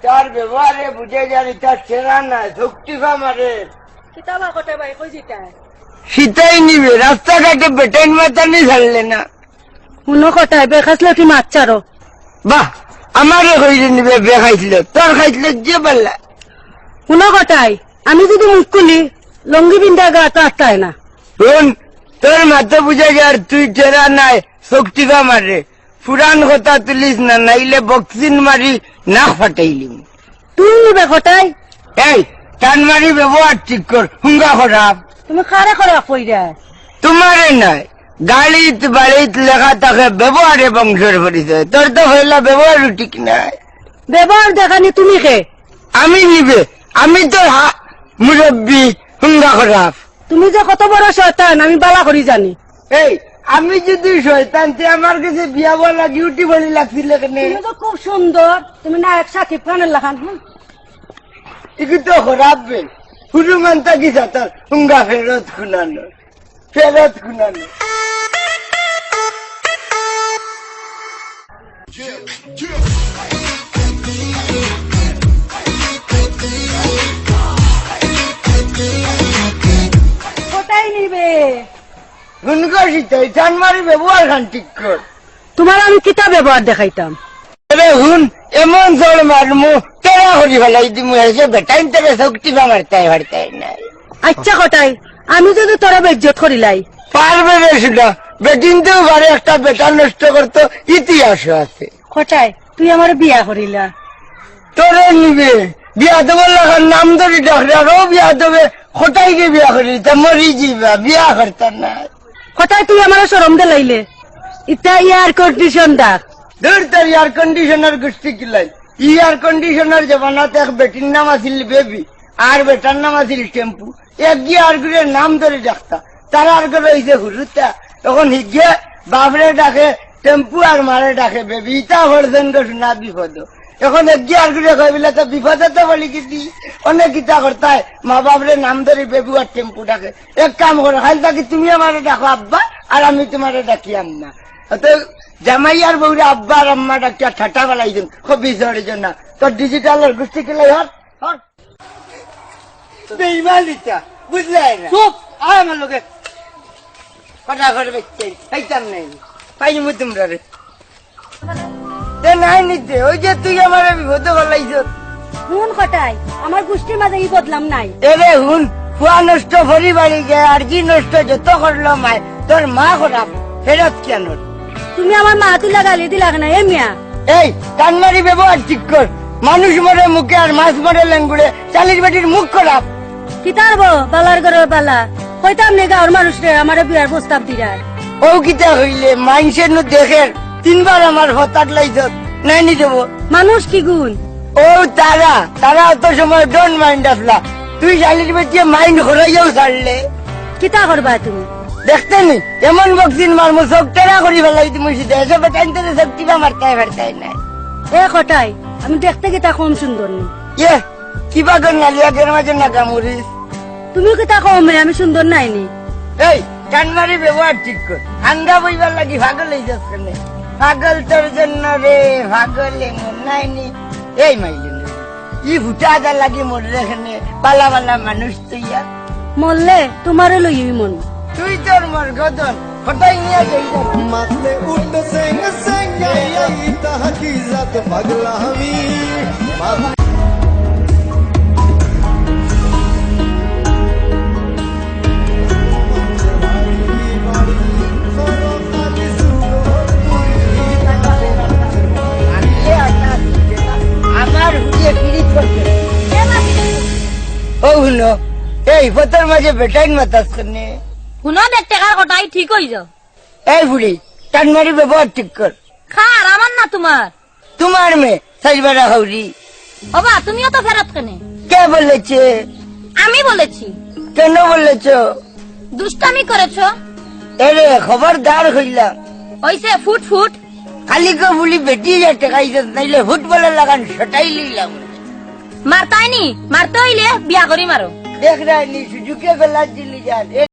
তার ব্যবহারে বুঝে জানি তার চেনা নাই শক্তিফা মারে কিতাবা কটে ভাই কই জিতা সীতাই নিবে রাস্তাঘাটে বেটাইন মাতানি ছাড়লে না শুনো কটায় বেখাসলে কি মাছ চারো বাহ আমারে হইলে নিবে বেখাইছিল তোর খাইছিল যে পাল্লা শুনো কটায় আমি যদি মুখ খুলি লঙ্গি বিন্দা গা তো আটকায় না শোন তোর মাথা বুঝে যার তুই চেনা নাই শক্তিফা মারে পুরান কথা তুলিস না নাইলে বক্সিন মারি না ফাটাইলিম তুই নিবে কটায় এই টান মারি ব্যবহার ঠিক কর হুঙ্গা খারাপ তুমি কারে করে কইরা তোমারে নাই গাড়িত বাড়িত লেখা থাকে ব্যবহারে বংশের পরিচয় তোর তো হইলা ব্যবহার ঠিক নাই ব্যবহার দেখানি তুমি খে আমি নিবে আমি তো মুরব্বী হুঙ্গা খারাপ তুমি যে কত বড় শয়তান আমি বালা করি জানি এই আমি যদি শয়তান তে আমার কাছে বিয়া বলা ডিউটি বলি লাগছিল কেনে তুমি তো খুব সুন্দর তুমি না এক সাথে প্রাণের লাগান এগুলো তো খারাপ বে হুরুমান্তা কি তোর হুঙ্গা ফেরত খুনানো ফেরত খুনানো কোথায় নিবে হুঙ্গা শীতাই টান মারি ব্যবহার খান ঠিক কর তোমার আমি কিতা ব্যবহার দেখাইতাম আরে হুন এমন জল মারমু তেরা হরি ফেলাই দিমু এসে বেটাইন তেরে শক্তি ভাড়তাই নাই আচ্ছা কটাই আমি যদি তোরা বেজ্জত করিলাই পারবে রে শুনা বেটিনতেও পারে একটা বেটা নষ্ট করতো ইতিহাস আছে কটাই তুই আমার বিয়া করিলা তোরে নিবে বিয়া দেবার লাগার নাম ধরে ডাকলে আরো বিয়া দেবে কোথায় বিয়া করি তা মরি যাবা বিয়া করতাম না কটাই তুই আমার সরম দিলাইলে ইটা ইয়ার কন্ডিশন ডাক ধর তোর এয়ার কন্ডিশনার গোষ্ঠী কিলাই এয়ার কন্ডিশনার জমানাতে এক বেটির নাম আছিল বেবি আর বেটার নাম আছিল টেম্পু এক গিয়ে আর গুলোর নাম ধরে ডাকতা তারা আর গুলো হয়েছে হুরুতা তখন হিগে বাপরে ডাকে টেম্পু আর মারে ডাকে বেবি ইটা হরছেন গো শোনা বিপদ এখন এক গিয়ে আর গুলো কয় বলে তো বিপদে তো বলি কি অনেক ইটা করতায় মা বাপরে নাম ধরে বেবু আর টেম্পু ডাকে এক কাম করো খালি থাকি তুমি আমারে ডাকো আব্বা আর আমি তোমারে ডাকি আম্মা তো জামাই আর বউরে আব্বা আর আম্মা ডাক্তার ঠাটা বেলাইছেন খুব বিজয়ের জন্য তোর ডিজিটালের গোষ্ঠী কেলাই হর বেইমানিটা বুঝলে না চুপ আয় আমার লোকে কথা করে বেচতে খাইতাম নাই পাইনি তোমরা রে নাই নিতে ওই যে তুই আমার বিপদ বলাইছ হুন কটাই আমার গোষ্ঠীর মাঝে ই বদলাম নাই এরে হুন ফুয়া নষ্ট ভরি বাড়ি গে আর কি নষ্ট যত করলো মায় তোর মা খারাপ ফেরত কেন তুমি আমার মা তুলা গালি দিলা না এ মিয়া এই কান্নারি ব্যবহার ঠিক কর মানুষ মরে মুখে আর মাছ মরে লেঙ্গুড়ে চালির বেটির মুখ খারাপ কিতার বো বালার ঘরে বালা কইতাম নে গাঁর মানুষ রে আমার বিয়ার প্রস্তাব দিরা ও কিতা হইলে মাইনসের নু দেখে তিনবার আমার হতাট লাইছ নাই নি দেবো মানুষ কি গুণ ও তারা অত সময় ডোন্ট মাইন্ড আসলা তুই চালির বেটিয়ে মাইন্ড ঘরাইয়াও ছাড়লে কিতা করবা তুমি দেখতে নি এমন বক্সিন মারমু সব টেরা করি ফেলাই তুমি সিধা এসে বেটাইন তেরে শক্তি বা মারতাই নাই এ কটাই আমি দেখতে কিতা কম সুন্দর নি ইয়ে কিবা কর নালিয়াকের মাঝে না কামুরিস তুমি কিতা কম রে আমি সুন্দর নাইনি এই কানমারি ব্যবহার ঠিক কর আঙ্গা বইবার লাগি পাগল হয়ে যাচ্ছে না পাগল তোর জন্য রে পাগল এমন নাইনি এই মাইলেন ই ভুটা আদার লাগি মোর এখানে পালা পালা মানুষ তুইয়া মরলে তোমারে লইবি মন তুই তোর মোর গদন ফটাই নিয়ে যাই মাথলে উঠ সেঙ্গ সেঙ্গ এই তাহকিজাত পাগলা আমি আমার হুড়িয়ে কিরিত করছে ও হুনো এই ফতর মাঝে বেটাইন মাতাস করনে শুনো দেখতে কার কটাই ঠিক হয়ে যাও এই বুড়ি কানমারি ব্যবহার ঠিক কর খার আমার না তোমার তোমার মেয়ে সাইবারা হৌরি বাবা তুমিও তো ফেরত কেনে কে বলেছে আমি বলেছি কেন বলেছ দুষ্টামি করেছো এরে খবরদার হইলাম হইছে ফুট ফুট খালি কে বলি বেটি যা টেকাইছে নাইলে ফুটবলের লাগান সেটাই লিলাম মারতাইনি মারতে হইলে বিয়া করি মারো দেখ রাইনি সুযোগে গলা দিলি যান